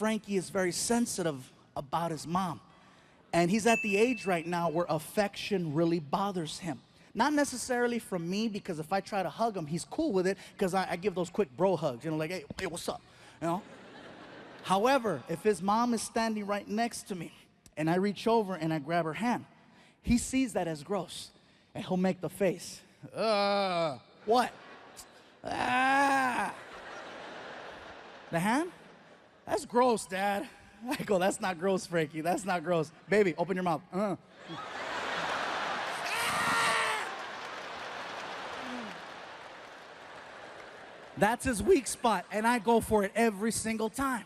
Frankie is very sensitive about his mom. And he's at the age right now where affection really bothers him. Not necessarily from me, because if I try to hug him, he's cool with it, because I give those quick bro hugs, you know, like, hey, what's up, you know? However, if his mom is standing right next to me, and I reach over and I grab her hand, he sees that as gross, and he'll make the face. What? Ah. The hand? That's gross, Dad. I go, that's not gross, Frankie. That's not gross. Baby, open your mouth. That's his weak spot, and I go for it every single time.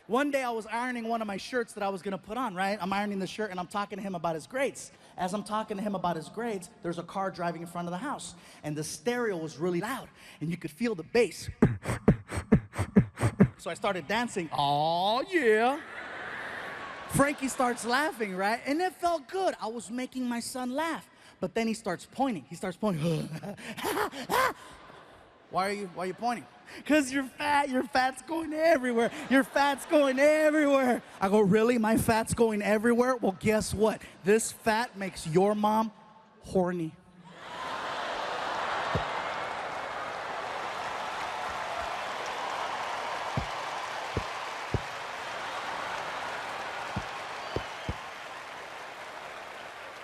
One day I was ironing one of my shirts that I was gonna put on, right? I'm ironing the shirt and I'm talking to him about his grades. As I'm talking to him about his grades, there's a car driving in front of the house, and the stereo was really loud, and you could feel the bass. So I started dancing. Oh yeah. Frankie starts laughing, right? And it felt good. I was making my son laugh. But then he starts pointing. He starts pointing. Why are you pointing? Because you're fat. Your fat's going everywhere. Your fat's going everywhere. I go, really? My fat's going everywhere? Well, guess what? This fat makes your mom horny.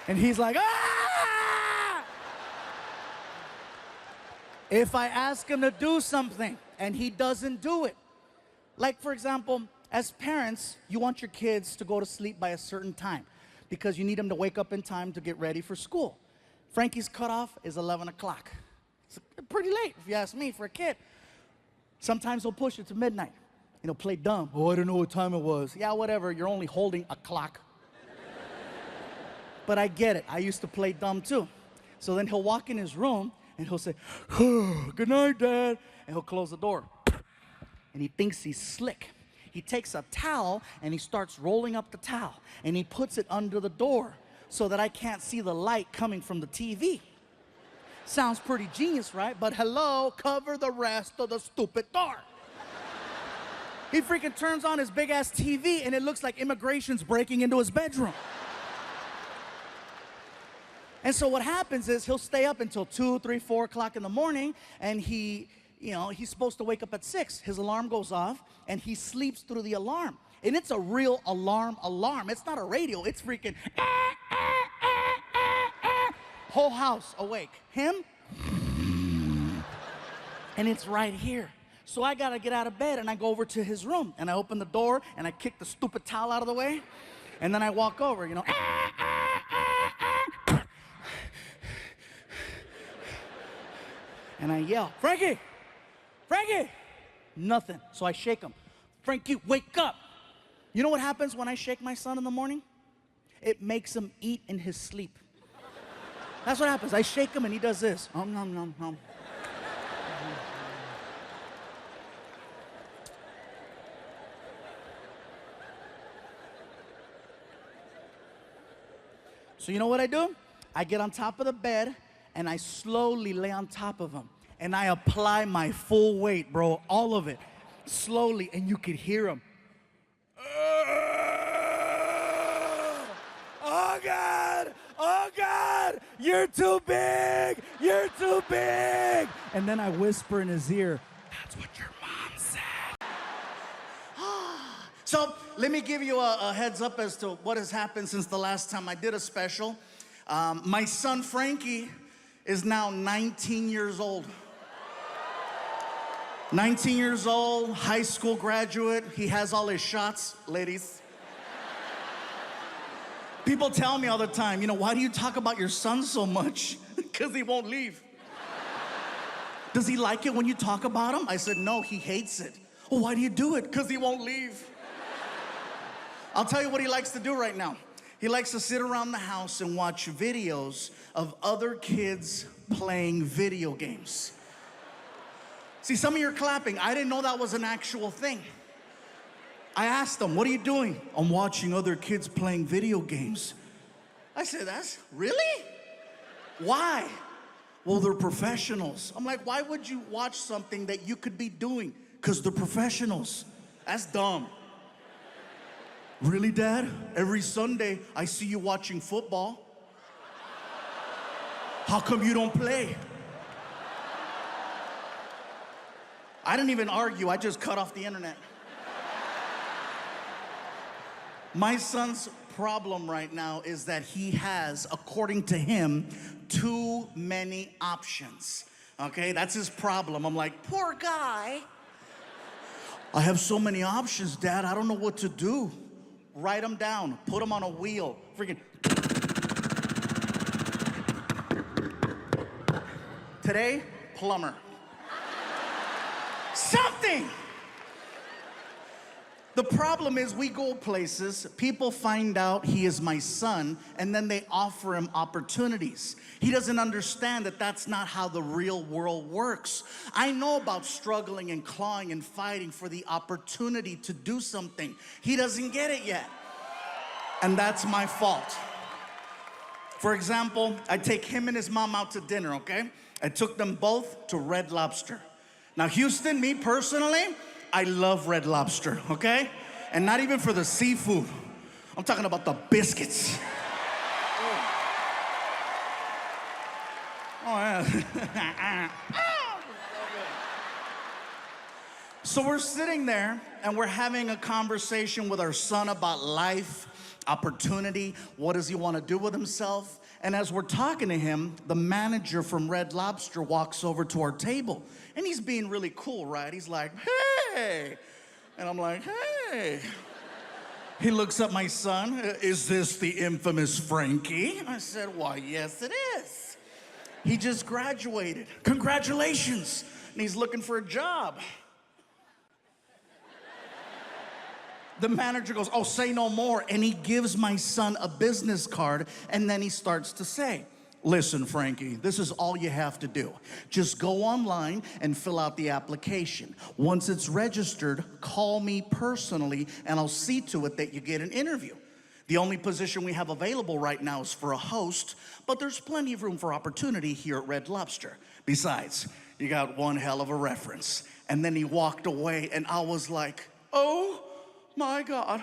And he's like, ah! If I ask him to do something and he doesn't do it, like for example, as parents, you want your kids to go to sleep by a certain time because you need them to wake up in time to get ready for school. Frankie's cutoff is 11 o'clock. It's pretty late, if you ask me, for a kid. Sometimes he'll push it to midnight. You know, play dumb. Oh, I don't know what time it was. Yeah, whatever, you're only holding a clock. But I get it. I used to play dumb too. So then he'll walk in his room and he'll say, oh, good night, Dad. And he'll close the door. And he thinks he's slick. He takes a towel and he starts rolling up the towel. And he puts it under the door so that I can't see the light coming from the TV. Sounds pretty genius, right? But hello, cover the rest of the stupid door. He freaking turns on his big ass TV and it looks like immigration's breaking into his bedroom. And so what happens is he'll stay up until 2, 3, 4 o'clock in the morning, and he's supposed to wake up at 6. His alarm goes off, and he sleeps through the alarm. And it's a real alarm. It's not a radio. It's freaking whole house awake. Him, and it's right here. So I gotta get out of bed, and I go over to his room, and I open the door, and I kick the stupid towel out of the way, and then I walk over, you know. And I yell, Frankie! Frankie! Nothing. So I shake him. Frankie, wake up! You know what happens when I shake my son in the morning? It makes him eat in his sleep. That's what happens. I shake him and he does this. Nom, nom, nom. So you know what I do? I get on top of the bed and I slowly lay on top of him. And I apply my full weight, bro, all of it, slowly, and you could hear him. Oh God, oh God, you're too big, you're too big. And then I whisper in his ear, that's what your mom said. So let me give you a heads up as to what has happened since the last time I did a special. My son Frankie is now 19 years old. 19 years old, high school graduate. He has all his shots, ladies. People tell me all the time, you know, why do you talk about your son so much? Because he won't leave. Does he like it when you talk about him? I said, no, he hates it. Well, why do you do it? Because he won't leave. I'll tell you what he likes to do right now. He likes to sit around the house and watch videos of other kids playing video games. See, some of you are clapping. I didn't know that was an actual thing. I asked them, what are you doing? I'm watching other kids playing video games. I said, that's really? Why? Well, they're professionals. I'm like, why would you watch something that you could be doing? Because they're professionals. That's dumb. Really, Dad? Every Sunday I see you watching football. How come you don't play? I didn't even argue, I just cut off the internet. My son's problem right now is that he has, according to him, too many options. Okay, that's his problem. I'm like, poor guy. I have so many options, Dad, I don't know what to do. Write them down, put them on a wheel. Freaking. Today, plumber. Something. The problem is we go places, people find out he is my son, and then they offer him opportunities. He doesn't understand that that's not how the real world works. I know about struggling and clawing and fighting for the opportunity to do something. He doesn't get it yet. And that's my fault. For example, I take him and his mom out to dinner, okay? I took them both to Red Lobster. Now, Houston, me personally, I love Red Lobster, okay? And not even for the seafood. I'm talking about the biscuits. Oh, yeah. So we're sitting there and we're having a conversation with our son about life, opportunity, what does he want to do with himself? And as we're talking to him, the manager from Red Lobster walks over to our table. And he's being really cool, right? He's like, hey. And I'm like, hey. He looks at my son. Is this the infamous Frankie? I said, why, yes, it is. He just graduated. Congratulations. And he's looking for a job. The manager goes, oh, say no more. And he gives my son a business card, and then he starts to say, listen, Frankie, this is all you have to do. Just go online and fill out the application. Once it's registered, call me personally, and I'll see to it that you get an interview. The only position we have available right now is for a host, but there's plenty of room for opportunity here at Red Lobster. Besides, you got one hell of a reference. And then he walked away, and I was like, oh, my God,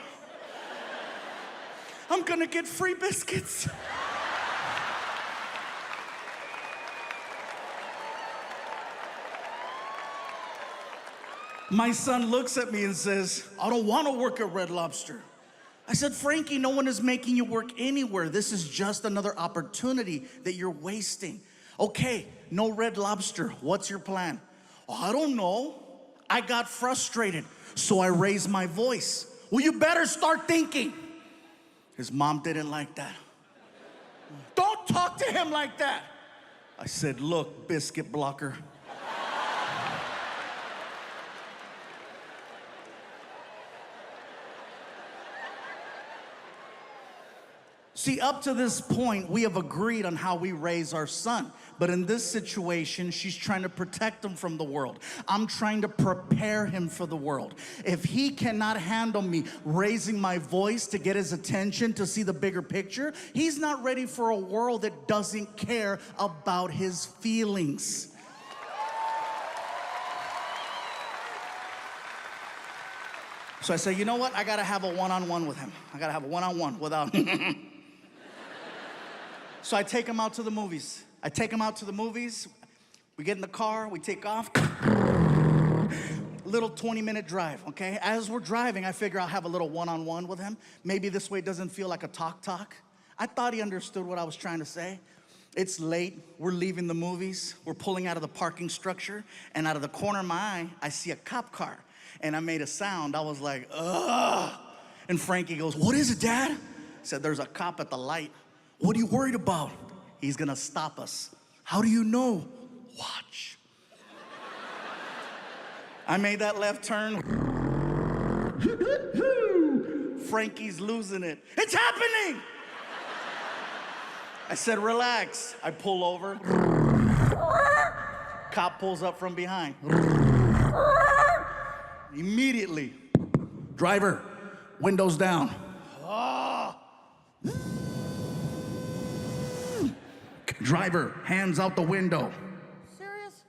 I'm gonna get free biscuits. My son looks at me and says, I don't want to work at Red Lobster. I said, Frankie, no one is making you work anywhere. This is just another opportunity that you're wasting. Okay, no Red Lobster. What's your plan? Oh, I don't know. I got frustrated. So I raised my voice. Well, you better start thinking. His mom didn't like that. Don't talk to him like that. I said, look, biscuit blocker. See, up to this point, we have agreed on how we raise our son. But in this situation, she's trying to protect him from the world. I'm trying to prepare him for the world. If he cannot handle me raising my voice to get his attention, to see the bigger picture, he's not ready for a world that doesn't care about his feelings. So I say, you know what? I gotta have a one-on-one with him. I gotta have a one-on-one without... So I take him out to the movies. We get in the car, we take off. Little 20-minute drive, okay? As we're driving, I figure I'll have a little one-on-one with him. Maybe this way it doesn't feel like a talk. I thought he understood what I was trying to say. It's late, we're leaving the movies, we're pulling out of the parking structure, and out of the corner of my eye, I see a cop car. And I made a sound, I was like, ugh. And Frankie goes, what is it, Dad? I said, there's a cop at the light. What are you worried about? He's gonna stop us. How do you know? Watch. I made that left turn. Frankie's losing it. It's happening! I said, relax. I pull over. Cop pulls up from behind. Immediately. Driver, windows down. Driver, hands out the window. Serious?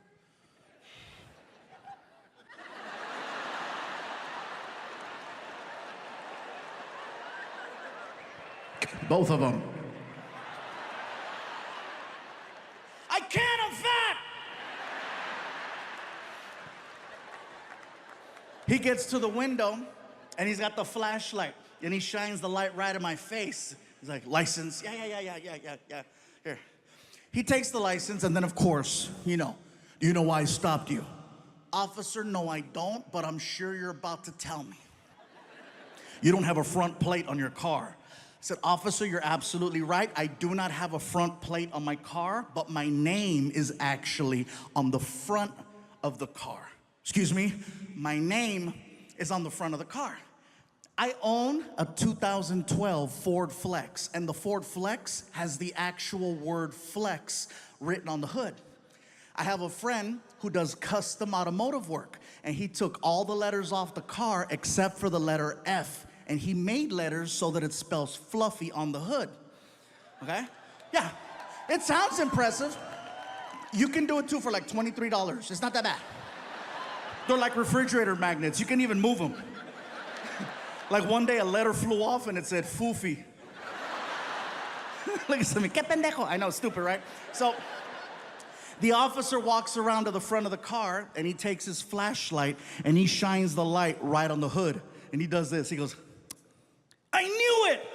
Both of them. I can't, I'm fat! He gets to the window, and he's got the flashlight, and he shines the light right in my face. He's like, license? Yeah. Here. He takes the license, and then, of course, do you know why I stopped you? Officer, no, I don't, but I'm sure you're about to tell me. You don't have a front plate on your car. I said, officer, you're absolutely right. I do not have a front plate on my car, but my name is actually on the front of the car. Excuse me, my name is on the front of the car. I own a 2012 Ford Flex, and the Ford Flex has the actual word flex written on the hood. I have a friend who does custom automotive work, and he took all the letters off the car except for the letter F, and he made letters so that it spells fluffy on the hood. Okay? Yeah, it sounds impressive. You can do it too for like $23. It's not that bad. They're like refrigerator magnets. You can even move them. Like one day a letter flew off and it said foofy. Look at me, que pendejo. I know, stupid, right? So the officer walks around to the front of the car and he takes his flashlight and he shines the light right on the hood. And he does this, he goes, I knew it!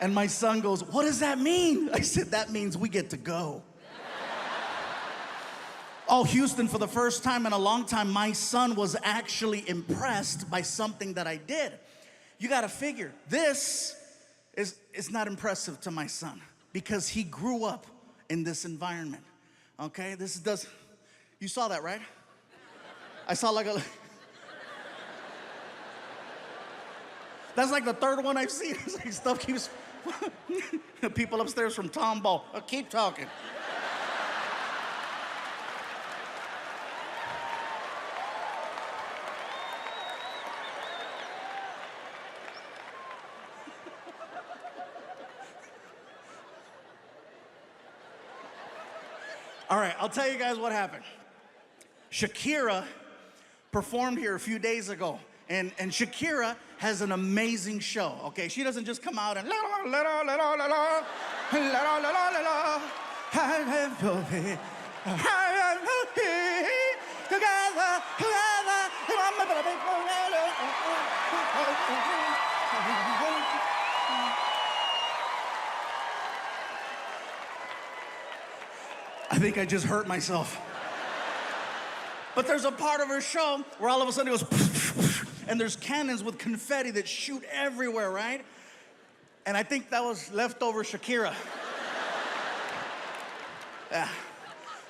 And my son goes, what does that mean? I said, that means we get to go. Oh, Houston, for the first time in a long time, my son was actually impressed by something that I did. You gotta figure, this is not impressive to my son because he grew up in this environment, okay? You saw that, right? I saw like a... That's like the third one I've seen. It's like stuff keeps... People upstairs from Tombow. Keep talking. All right, I'll tell you guys what happened. Shakira performed here a few days ago, and Shakira has an amazing show, okay? She doesn't just come out and I think I just hurt myself. But there's a part of her show where all of a sudden it goes, and there's cannons with confetti that shoot everywhere, right? And I think that was leftover Shakira. Yeah.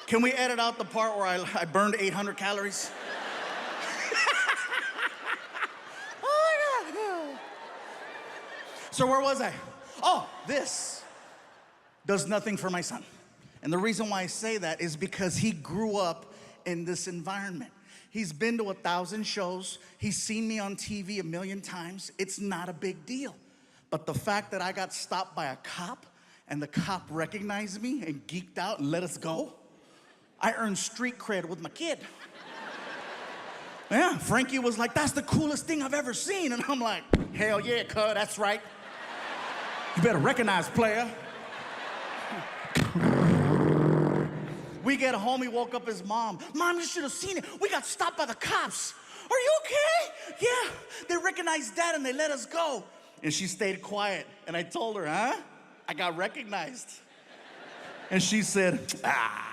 Can we edit out the part where I burned 800 calories? Oh my God. So where was I? Oh, this does nothing for my son. And the reason why I say that is because he grew up in this environment. He's been to 1,000 shows. He's seen me on TV a million times. It's not a big deal. But the fact that I got stopped by a cop and the cop recognized me and geeked out and let us go, I earned street cred with my kid. Yeah, Frankie was like, that's the coolest thing I've ever seen. And I'm like, hell yeah, cuz, that's right. You better recognize, player. We get home, he woke up his mom. Mom, you should have seen it. We got stopped by the cops. Are you okay? Yeah, they recognized Dad and they let us go. And she stayed quiet. And I told her, huh? I got recognized. And she said, ah.